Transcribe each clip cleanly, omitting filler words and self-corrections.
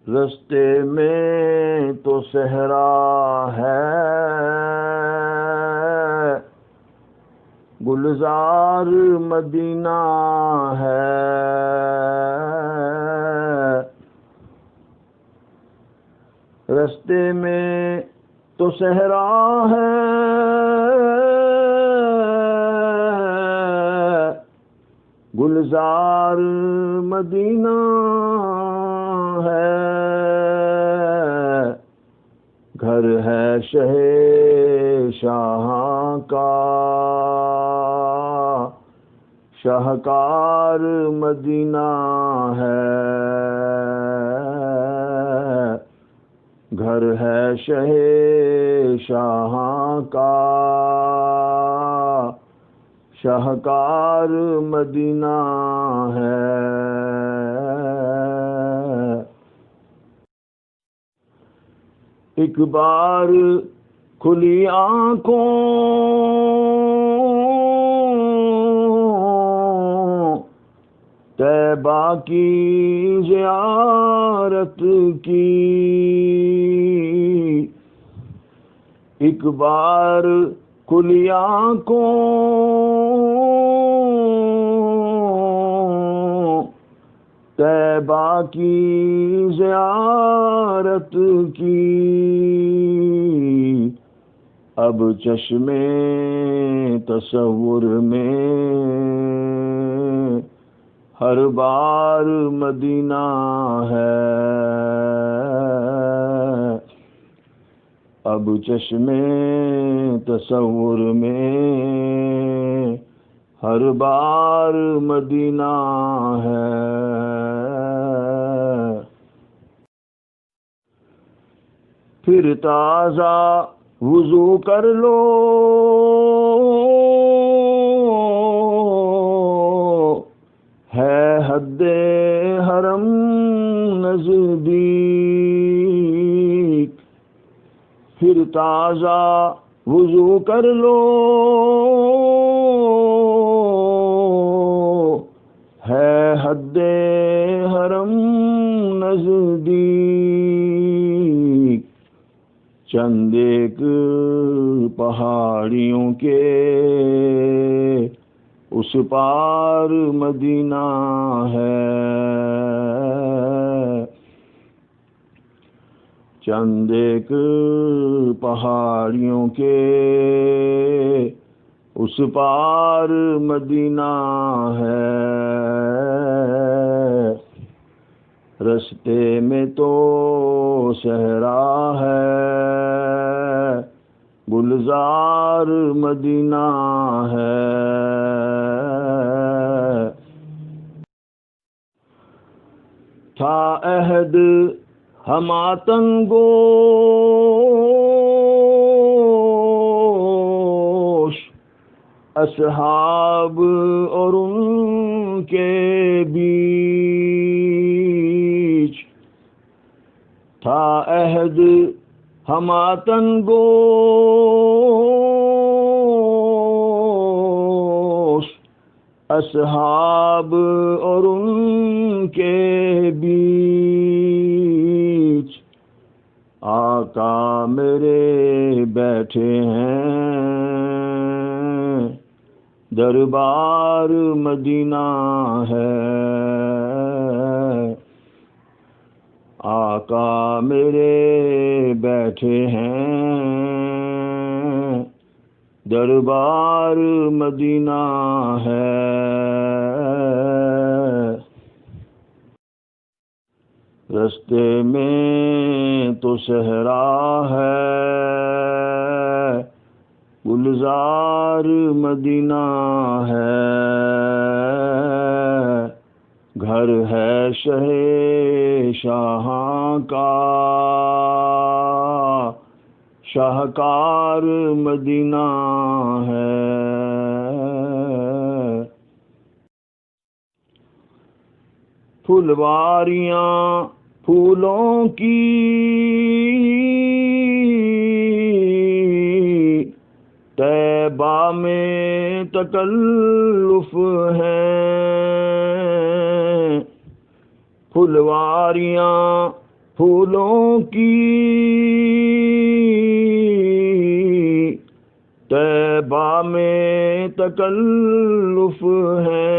رستے میں تو صحرا ہے، گلزار مدینہ ہے۔ رستے میں تو صحرا ہے، گلزار مدینہ ہے۔ گھر ہے شہ شاہاں کا، شاہکار مدینہ ہے۔ گھر ہے شہ شاہاں کا، شاہکار مدینہ ہے۔ ایک بار کھلی آنکھوں طیبہ کی زیارت کی، ایک بار کھلی آنکھوں طیبہ کی زیارت کی۔ اب چشمے تصور میں ہر بار مدینہ ہے۔ اب چشمے تصور میں ہر بار مدینہ ہے۔ پھر تازہ وضو کر لو، ہے حد حرم نزدیک۔ پھر تازہ وضو کر لو، ہے حد حرم نزدیک۔ چند ایک پہاڑیوں کے اس پار مدینہ ہے۔ چند ایک پہاڑیوں کے اس پار مدینہ ہے۔ رستے میں تو صحرا ہے، گلزار مدینہ ہے۔ تھا عہد ہماتنگوش، اصحاب اور ان کے بیچ، تھا عہد ہماتنگوش، اصحاب اور ان کے بیچ۔ آقا میرے بیٹھے ہیں، دربار مدینہ ہے۔ آقا میرے بیٹھے ہیں، دربار مدینہ ہے۔ رستے میں تو صحرا ہے، گلزار مدینہ ہے۔ گھر ہے شہ شاہاں کا، شاہکار مدینہ ہے۔ پھلواریاں پھولوں کی طیبہ میں تکلف ہے، پھلواریاں پھولوں کی طیبہ میں تکلف ہے،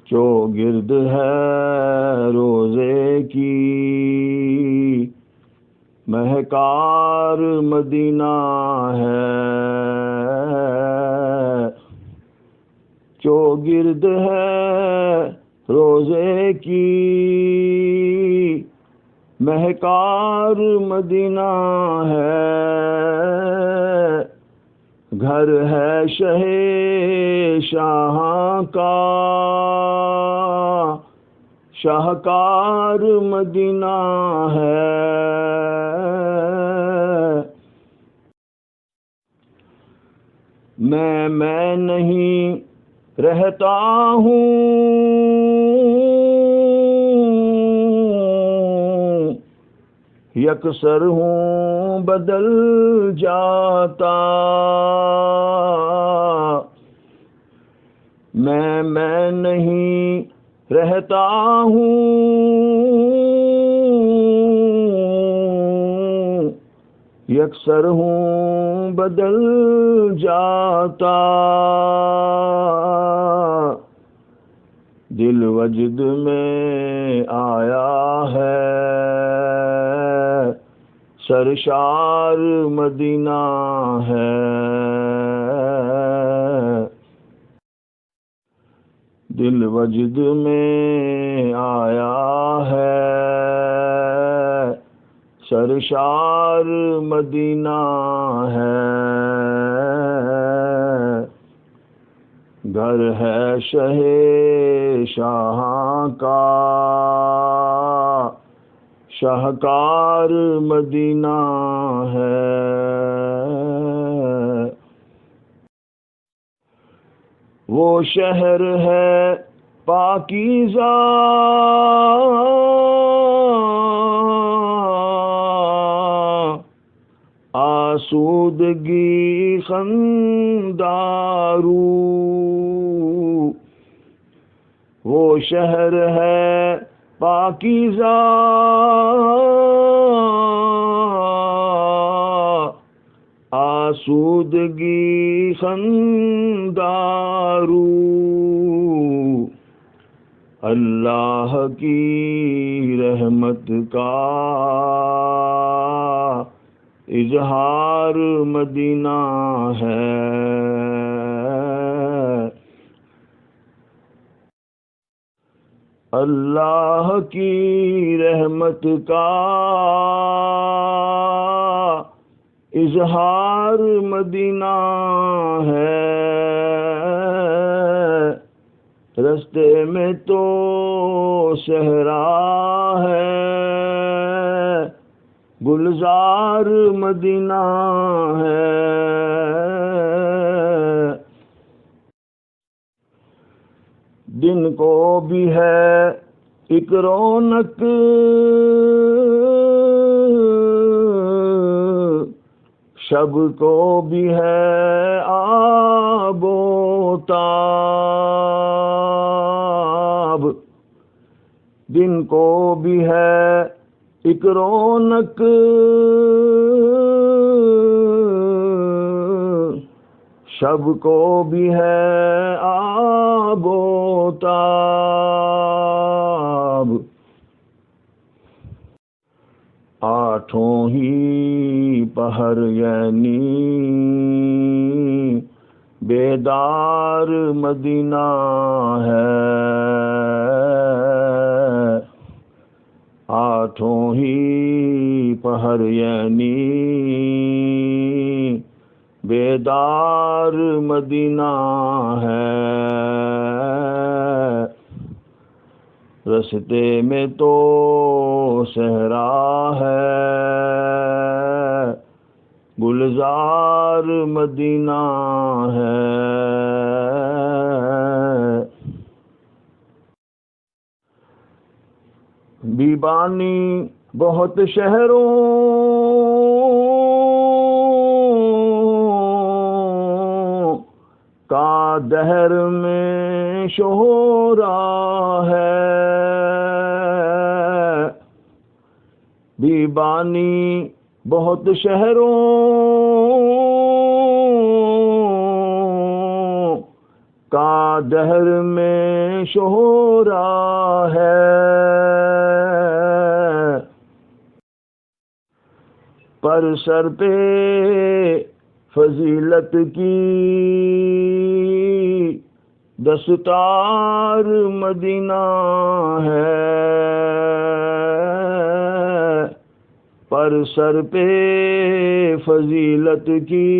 چوگرد ہے روزے کی مہکار مدینہ ہے، چوگرد ہے روزے کی مہکار مدینہ ہے، گھر ہے شہ شاہاں کا شاہکار مدینہ ہے، میں نہیں رہتا ہوں یکسر ہوں بدل جاتا، میں نہیں رہتا ہوں یکسر ہوں بدل جاتا، دل وجد میں آیا ہے سرشار مدینہ ہے، دل وجد میں آیا ہے سرشار مدینہ ہے، گھر ہے شہ شاہاں کا شاہکار مدینہ ہے، وہ شہر ہے پاکیزہ آسودگی خندارو، وہ شہر ہے پاکیزہ آسودگی خندارو، اللہ کی رحمت کا اظہار مدینہ ہے، اللہ کی رحمت کا اظہار مدینہ ہے، رستے میں تو صحرا ہے گلزار مدینہ ہے، دن کو بھی ہے ایک رونق شب کو بھی ہے آب و تاب، دن کو بھی ہے ایک رونق شب کو بھی ہے آب و تاب، آٹھوں ہی پہر یعنی بیدار مدینہ ہے، آٹھوں ہی پہر یعنی بیدار مدینہ ہے، رستے میں تو صحرا ہے گلزار مدینہ ہے، بیبانی بہت شہروں کا دہر میں شہرا ہے، بیبانی بہت شہروں کا دہر میں شہرا ہے، پر سر پہ فضیلت کی دستار مدینہ ہے، پر سر پہ فضیلت کی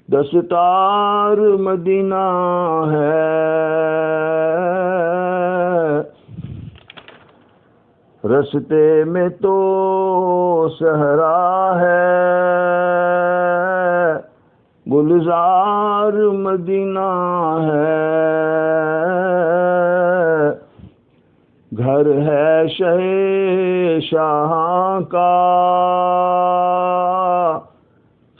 دستار مدینہ ہے، رستے میں تو صحرا ہے، گلزار مدینہ ہے، گھر ہے شاہاں کا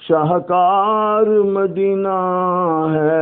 شاہکار مدینہ ہے،